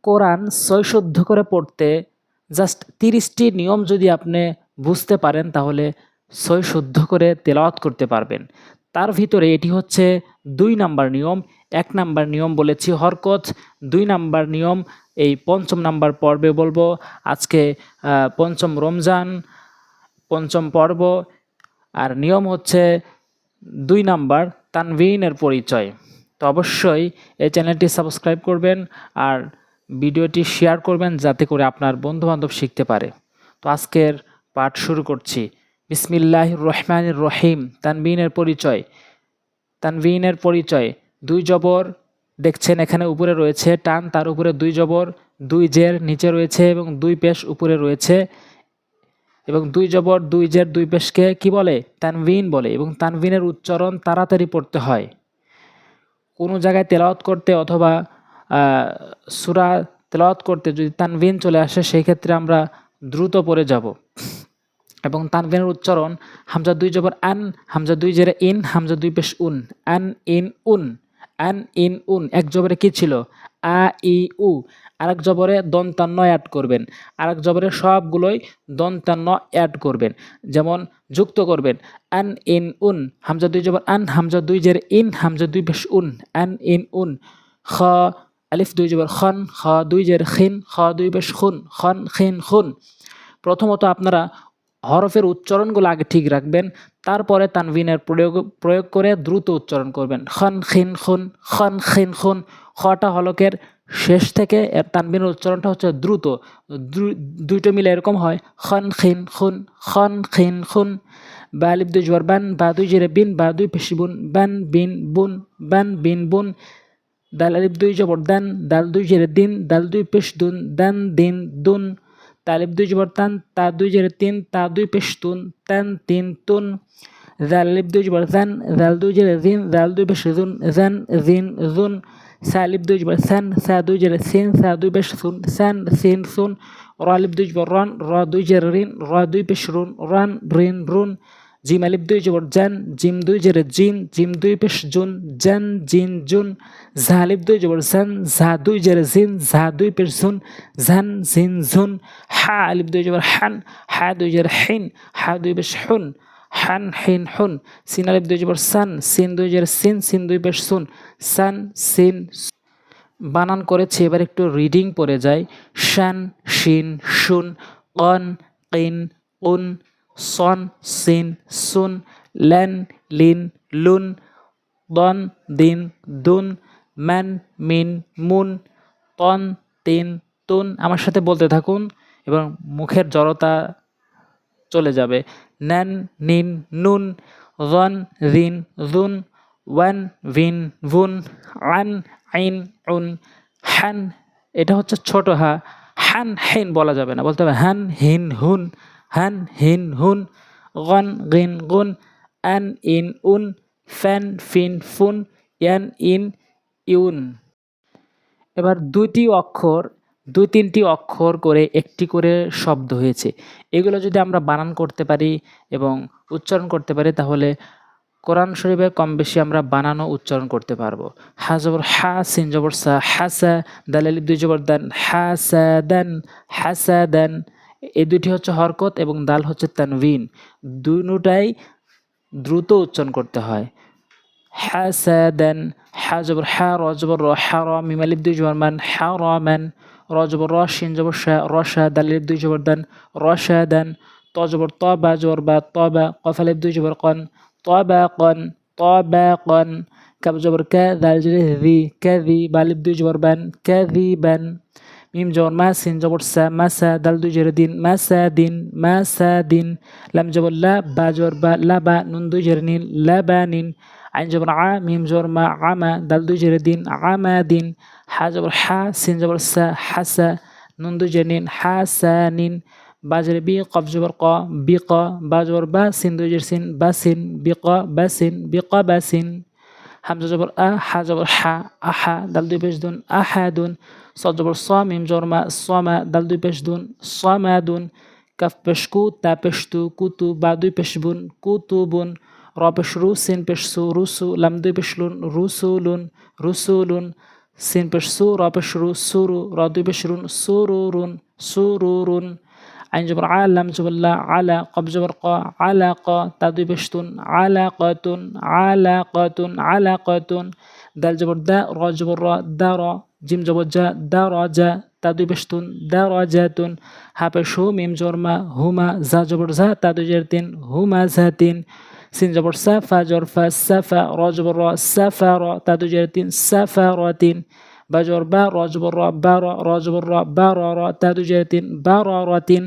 কোরআন সই শুদ্ধ করে পড়তে জাস্ট 30টি নিয়ম যদি আপনি বুঝতে পারেন তাহলে সই শুদ্ধ করে তেলাওয়াত করতে পারবেন। তার ভিতরে এটি হচ্ছে 2 নাম্বার নিয়ম। 1 নাম্বার নিয়ম বলেছি হরকত, 2 নাম্বার নিয়ম এই 5ম নাম্বার পর্বে বলবো। আজকে 5ম রমজান, 5ম পর্ব। আর নিয়ম হচ্ছে 2 নাম্বার তানভিনের পরিচয়। তো অবশ্যই এই চ্যানেলটি সাবস্ক্রাইব করবেন আর ভিডিওটি শেয়ার করবেন যাতে করে আপনার বন্ধুবান্ধব শিখতে পারে। তো আজকের পাঠ শুরু করছি। বিসমিল্লাহির রহমানির রহিম। তানভিনের পরিচয়। তানভিনের পরিচয় 2 জবর দেখছেন এখানে উপরে রয়েছে টান, তার উপরে 2 জবর, 2 জের নিচে রয়েছে এবং 2 পেশ উপরে রয়েছে এবং 2 জবর 2 জের 2 পেশকে কি বলে? তানভিন বলে। এবং তানভিনের উচ্চারণ তাড়াতাড়ি পড়তে হয়। কোনো জায়গায় তেলাওয়াত করতে অথবা সূরা তেলাওয়াত করতে যদি তানভিন চলে আসে সেই ক্ষেত্রে আমরা দ্রুত পড়ে যাব। এবং তানভিনের উচ্চারণ হামজা 2 জবর আন, হামজা 2 জেরে ইন, হামজা 2 পেশ উন, আন ইন উন, আন ইন উন। এক জবরে কি ছিল? আ ই উ। আরেক জবরে দন্তান্ন অ্যাড করবেন, আরেক জবরে সবগুলোই দন্তান্ন অ্যাড করবেন। যেমন যুক্ত করবেন আন ইন উন, হামজা 2 জবর আন, হামজা 2 জেরে ইন, হামজা 2 পেশ উন, আন ইন উন। খ আলিফ 2 জবর খন, খ 2 জের খিন, খ 2 পেশ খুন, খন খিন খুন। প্রথমত আপনারা হরফের উচ্চারণগুলো আগে ঠিক রাখবেন, তারপরে তানভিনের প্রয়োগ করে দ্রুত উচ্চারণ করবেন। খন খিন খুন, খন খিন খুন। খটা হলকের শেষ থেকে এর তানভিনের উচ্চারণটা হচ্ছে দ্রুত, দুটো মিলে এরকম হয় খন খিন খুন, খন খিন খুন। বা আলিফ 2 জবর বান, বা 2 জেরে বিন, বা 2 পেশ বুন, বান বিন বুন, বান বিন বুন। দাল আলিফ 2 জবর দান, দাল 2 জেরে দিন, দাল 2 পেশ দুন, দান দিন দুন। তালিব 2 জবর তান, তা 2 জেরে তিন, তা 2 পেশ তুন, তান তিন তুন। জাল আলিফ 2 জবর জান, জাল 2 জেরে জিন, জাল 2 পেশ জুন, জান জিন জুন। সা আলিফ 2 জবর সান, সা 2 জেরে সিন, সা 2 পেশ সুন, সান সিন সুন। র আলিফ 2 জবর রন, র 2 জেরে রিন, র 2 পেশ রুন, রান রিন রুন। জিম আলিফ 2 জবর জান, জিম 2 জেরে জিন, জিম 2 পেশ জুন, জান জিন জুন। ঝা আলিফ 2 জবর জান, ঝা 2 জেরে জিন, ঝা 2 পেশ জুন, ঝান জিন জুন। হা আলিফ 2 জবর হান, হা 2 জেরে হিন, হা 2 পেশ হুন, হান হিন হুন। সিন আলিফ 2 জবর সান, সিন 2 জেরে সিন, সিন 2 পেশ সুন, সান সিন। বানান করেছি, এবার একটু রিডিং পড়ে যায়। শান শিন শুন, কন কিন কুন, সন সিন সুন, লেন লিন লুন, দন দিন দুন, ম্যান মিন মুন, তন তিন তুন। আমার সাথে বলতে থাকুন এবং মুখের জড়তা চলে যাবে। ন্যান নিন নুন, রন রিন জুন, ওয়ান ভিন ভুন, আন আইন উন, হ্যান এটা হচ্ছে ছোট হা, হ্যান হিন বলা যাবে না, বলতে হবে হ্যান হিন হুন, হ্যান হিন হুন। গন গিন গুন, আন ইন উন, ফ্যান ফিন ফুন, ইয়ান ইন ইউন। এবার 2-3টি অক্ষর করে একটি করে শব্দ হয়েছে। এগুলো যদি আমরা বানান করতে পারি এবং উচ্চারণ করতে পারি তাহলে কোরআন শরীফে কম বেশি আমরা বানানো উচ্চারণ করতে পারবো। হা জবর হা, সিন জবর সা, হাসা। দাল আলিফ 2 জবর দান, হাসাদান, হাসাদান। এই দুটি হচ্ছে হরকত এবং দাল হচ্ছে তানভিন। দুটোটাই দ্রুত উচ্চারণ করতে হয়। হাসাদান, হা জবর হা, র জবর র, হা র। মিম আলিফ 2 জবর মান, হা র মান। র জবর র, শিন জবর শা, রশা। দাল আলিফ 2 জবর দান, রশাদান। ত জবর ত, বা জবর বা, তবা। কফ আলিফ 2 জবর কন, طبقا طبقا. كاف جبر كا، ذال جبر ذي، كذي. بالف 2 جبر بان، كذبا. ميم جبر ما، سين جبر سا، مسا. دال 2 جبر دين، مسادين مسادين. لام جبر لا، با جبر با، لبا. نون 2 جبر نين، لبانين. عين جبر ع، ميم جبر ما، عما. دال 2 جبر دين، عمادين. حا جبر حا، سين جبر سا، حسا. نون 2 جبر نين، حسانين. বাজের বি, কফ জবর ক, বিক। বা জবর বা, সিন 2 জের সিন, বাসিন। বিক বাসিন, বিক বাসিন। হামজা জবর আ, হা জবর হা, আহা। দাল 2 পেশ দুন, আহাদুন। সদ জবর স, মিম জবর মা, সমা। দাল 2 পেশ দুন, সমাদুন। কাফ পেশ কু, তা পেশ তু, কুতু। বা 2 পেশ বুন, কুতুবুন। র পেশ রু, সিন পেশ সু, রুসু। লাম 2 পেশ লুন, রুসুলুন, রুসুলুন। সিন পেশ সু র পেশ রু সুরু র দুই পেশ রুন সুরুরুন সুরুরুন আইন জবর আলাম জবল্লা আলা কব জবর ক আলা ক তা দুই পেশ তুন আলা কতুন আলা কতুন আলা কতুন দাল জবর দা র জবর র দা র জিম জবর জা দা র জা তা দুই পেশ তুন দা র জাতুন হা পেশ হু মিম জবর মা হুমা জা জবর জা তা দুই জের তিন হুমা জাতিন সিন জবর সাফা জবর ফা সাফা র জবর র সাফা র তা দুই জের তিন সাফা রতিন বা জবর বা র জবর র বা র জবর র বা র তা দুই জের তিন বা রতিন।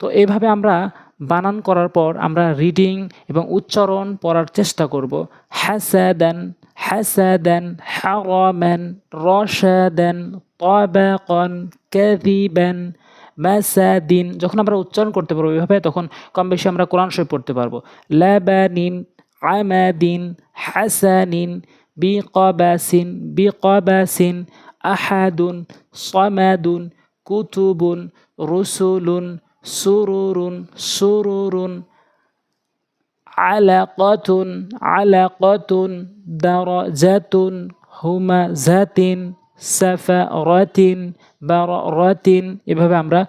তো এইভাবে আমরা বানান করার পর আমরা রিডিং এবং উচ্চারণ পড়ার চেষ্টা করব। হাসাদান হাসাদান হারামান রশাদান তাবাকান কাযিবান মাসাদিন। যখন আমরা উচ্চারণ করতে পারবো এইভাবে তখন কম বেশি আমরা কোরআন শরীফ পড়তে পারবো। লাবানিন আমাদিন হাসানিন বিকাবাসিন বিকাবাসিন আহাদুন সামাদুন কুতুবুন রুসুলুন সুরুরুন সুরুরুন আলাকাতুন আলাকাতুন দারাজাতুন হুমাজাতিন সাফারাতিন বারারাতিন। এভাবে আমরা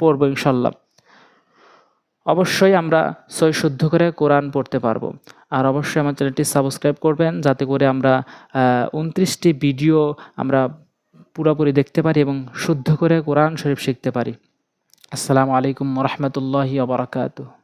পড়ব ইনশাল্লাহ। অবশ্যই আমরা সহি শুদ্ধ করে কোরআন পড়তে পারবো। আর অবশ্যই আমার চ্যানেলটি সাবস্ক্রাইব করবেন যাতে করে আমরা 29টি ভিডিও আমরা পুরোপুরি দেখতে পারি এবং শুদ্ধ করে কোরআন শরীফ শিখতে পারি। আসসালামু আলাইকুম ওয়া রাহমাতুল্লাহি ওয়া বারাকাতুহু।